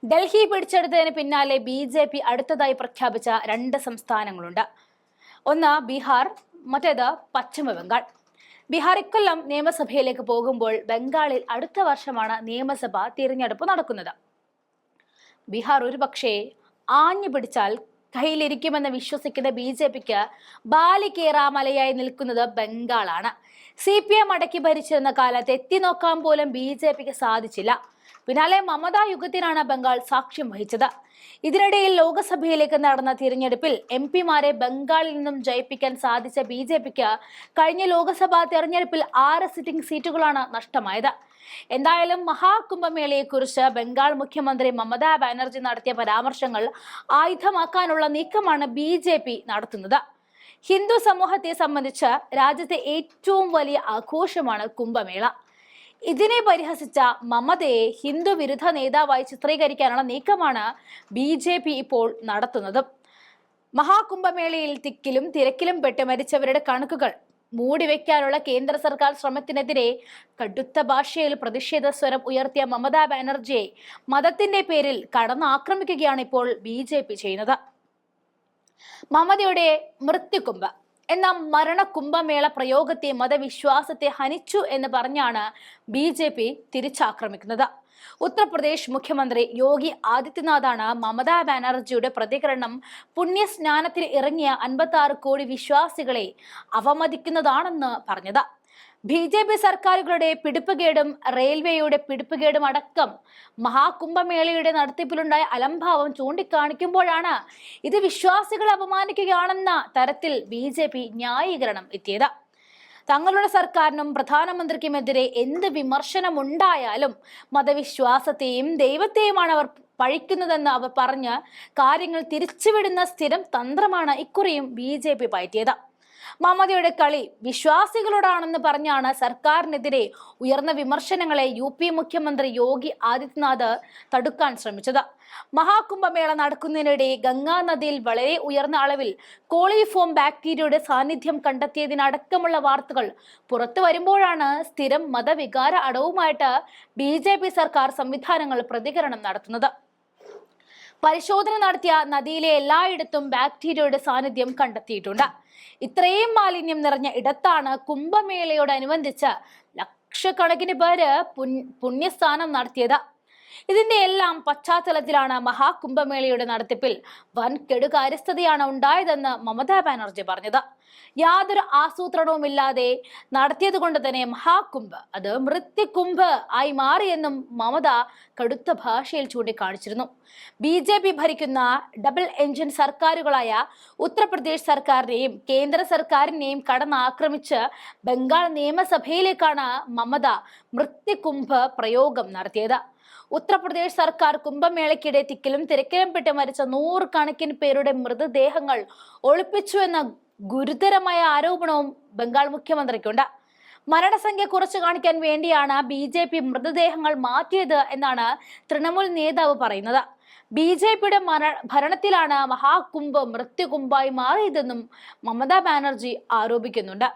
ഡൽഹി പിടിച്ചെടുത്തതിന് പിന്നാലെ ബി.ജെ.പി അടുത്തതായി പ്രഖ്യാപിച്ച 2 സംസ്ഥാനങ്ങളുണ്ട്. ഒന്ന് ബീഹാർ, മറ്റേത് പശ്ചിമ ബംഗാൾ. ബീഹാർ ഇക്കൊല്ലം നിയമസഭയിലേക്ക് പോകുമ്പോൾ ബംഗാളിൽ അടുത്ത വർഷമാണ് നിയമസഭാ തിരഞ്ഞെടുപ്പ് നടക്കുന്നത്. ബീഹാർ ഒരുപക്ഷെ ആഞ്ഞു പിടിച്ചാൽ കയ്യിലിരിക്കുമെന്ന് വിശ്വസിക്കുന്ന ബി.ജെ.പിക്ക് ബാലികേറാമലയായി നിൽക്കുന്നത് ബംഗാളാണ്. CPM അടക്കി ഭരിച്ചിരുന്ന കാലത്ത് എത്തി നോക്കാൻ പോലും ബി.ജെ.പിക്ക് സാധിച്ചില്ല. പിന്നാലെ മമതാ യുഗത്തിനാണ് ബംഗാൾ സാക്ഷ്യം വഹിച്ചത്. ഇതിനിടയിൽ ലോക്സഭയിലേക്ക് നടന്ന തിരഞ്ഞെടുപ്പിൽ MP-മാരെ ബംഗാളിൽ നിന്നും ജയിപ്പിക്കാൻ സാധിച്ച ബി.ജെ.പിക്ക് കഴിഞ്ഞ ലോക്സഭാ തെരഞ്ഞെടുപ്പിൽ 6 സിറ്റിംഗ് സീറ്റുകളാണ് നഷ്ടമായത്. എന്തായാലും മഹാകുംഭമേളയെക്കുറിച്ച് ബംഗാൾ മുഖ്യമന്ത്രി മമതാ ബാനർജി നടത്തിയ പരാമർശങ്ങൾ ആയുധമാക്കാനുള്ള നീക്കമാണ് ബി.ജെ.പി നടത്തുന്നത്. ഹിന്ദു സമൂഹത്തെ സംബന്ധിച്ച് രാജ്യത്തെ ഏറ്റവും വലിയ ആഘോഷമാണ് കുംഭമേള. ഇതിനെ പരിഹസിച്ച മമതയെ ഹിന്ദു വിരുദ്ധ നേതാവായി ചിത്രീകരിക്കാനുള്ള നീക്കമാണ് ബി.ജെ.പി ഇപ്പോൾ നടത്തുന്നത്. മഹാകുംഭമേളയിൽ തിക്കിലും തിരക്കിലും പെട്ട് മരിച്ചവരുടെ കണക്കുകൾ മൂടിവെക്കാനുള്ള കേന്ദ്ര സർക്കാർ ശ്രമത്തിനെതിരെ കടുത്ത ഭാഷയിൽ പ്രതിഷേധ സ്വരം ഉയർത്തിയ മമതാ ബാനർജിയെ മതത്തിന്റെ പേരിൽ കടന്നാക്രമിക്കുകയാണ് ഇപ്പോൾ ബി.ജെ.പി ചെയ്യുന്നത്. മമതയുടെ മൃത്യുകുംഭ് എന്ന മരണകുംഭമേള പ്രയോഗത്തെ മതവിശ്വാസത്തെ ഹനിച്ചു എന്ന് പറഞ്ഞാണ് ബി.ജെ.പി തിരിച്ചാക്രമിക്കുന്നത്. ഉത്തർപ്രദേശ് മുഖ്യമന്ത്രി യോഗി ആദിത്യനാഥാണ് മമതാ ബാനർജിയുടെ പ്രതികരണം പുണ്യസ്നാനത്തിന് ഇറങ്ങിയ 56 കോടി വിശ്വാസികളെ അവമതിക്കുന്നതാണെന്ന് പറഞ്ഞത്. ബി.ജെ.പി സർക്കാരുകളുടെ പിടിപ്പുകേടും റെയിൽവേയുടെ പിടിപ്പുകേടും അടക്കം മഹാകുംഭമേളയുടെ നടത്തിപ്പിലുണ്ടായ അലംഭാവം ചൂണ്ടിക്കാണിക്കുമ്പോഴാണ് ഇത് വിശ്വാസികളെ അപമാനിക്കുകയാണെന്ന തരത്തിൽ ബി.ജെ.പി ന്യായീകരണം എത്തിയത്. തങ്ങളുടെ സർക്കാരിനും പ്രധാനമന്ത്രിക്കുമെതിരെ എന്ത് വിമർശനമുണ്ടായാലും മതവിശ്വാസത്തെയും ദൈവത്തെയുമാണ് അവർ പഴിക്കുന്നതെന്ന് അവർ പറഞ്ഞ് കാര്യങ്ങൾ തിരിച്ചുവിടുന്ന സ്ഥിരം തന്ത്രമാണ് ഇക്കുറിയും ബി.ജെ.പി പയറ്റിയത്. മമതയുടെ കളി വിശ്വാസികളോടാണെന്ന് പറഞ്ഞാണ് സർക്കാരിനെതിരെ ഉയർന്ന വിമർശനങ്ങളെ UP മുഖ്യമന്ത്രി യോഗി ആദിത്യനാഥ് തടുക്കാൻ ശ്രമിച്ചത്. മഹാകുംഭമേള നടക്കുന്നതിനിടെ ഗംഗാ നദിയിൽ വളരെ ഉയർന്ന അളവിൽ കോളിഫോം ബാക്ടീരിയയുടെ സാന്നിധ്യം കണ്ടെത്തിയതിനടക്കമുള്ള വാർത്തകൾ പുറത്തു വരുമ്പോഴാണ് സ്ഥിരം മതവികാര അടവുമായിട്ട് ബി.ജെ.പി സർക്കാർ സംവിധാനങ്ങൾ പ്രതികരണം നടത്തുന്നത്. പരിശോധന നടത്തിയ നദിയിലെ എല്ലായിടത്തും ബാക്ടീരിയയുടെ സാന്നിധ്യം കണ്ടെത്തിയിട്ടുണ്ട്. ഇത്രയും മാലിന്യം നിറഞ്ഞ ഇടത്താണ് കുംഭമേളയോടനുബന്ധിച്ച് ലക്ഷക്കണക്കിന് പേര് പുണ്യസ്നാനം നടത്തിയത്. ഇതിന്റെ എല്ലാം പശ്ചാത്തലത്തിലാണ് മഹാകുംഭമേളയുടെ നടത്തിപ്പിൽ വൻ കെടുകാര്യസ്ഥതയാണ് ഉണ്ടായതെന്ന് മമതാ ബാനർജി പറഞ്ഞത്. യാതൊരു ആസൂത്രണവുമില്ലാതെ നടത്തിയത് കൊണ്ട് തന്നെ മഹാകുംഭ് അത് മൃത്യുകുംഭ് ആയി മാറിയെന്നും മമത കടുത്ത ഭാഷയിൽ ചൂണ്ടിക്കാണിച്ചിരുന്നു. ബി.ജെ.പി ഭരിക്കുന്ന ഡബിൾ എഞ്ചിൻ സർക്കാരുകളായ ഉത്തർപ്രദേശ് സർക്കാരിനെയും കേന്ദ്ര സർക്കാരിനെയും കടന്നാക്രമിച്ച് ബംഗാൾ നിയമസഭയിലേക്കാണ് മമത മൃത്യുകുംഭ് പ്രയോഗം നടത്തിയത്. ഉത്തർപ്രദേശ് സർക്കാർ കുംഭമേളയ്ക്കിടെ തിക്കിലും തിരക്കിലും പെട്ട് മരിച്ച 100 കണക്കിന് പേരുടെ മൃതദേഹങ്ങൾ ഒളിപ്പിച്ചു എന്ന ഗുരുതരമായ ആരോപണവും ബംഗാൾ മുഖ്യമന്ത്രിക്കുണ്ട്. മരണസംഖ്യ കുറച്ചു കാണിക്കാൻ വേണ്ടിയാണ് ബി.ജെ.പി മൃതദേഹങ്ങൾ മാറ്റിയത് എന്നാണ് തൃണമൂൽ നേതാവ് പറയുന്നത്. ബി.ജെ.പിയുടെ ഭരണത്തിലാണ് മഹാകുംഭ് മൃത്യുകുംഭായി മാറിയതെന്നും മമതാ ബാനർജി ആരോപിക്കുന്നുണ്ട്.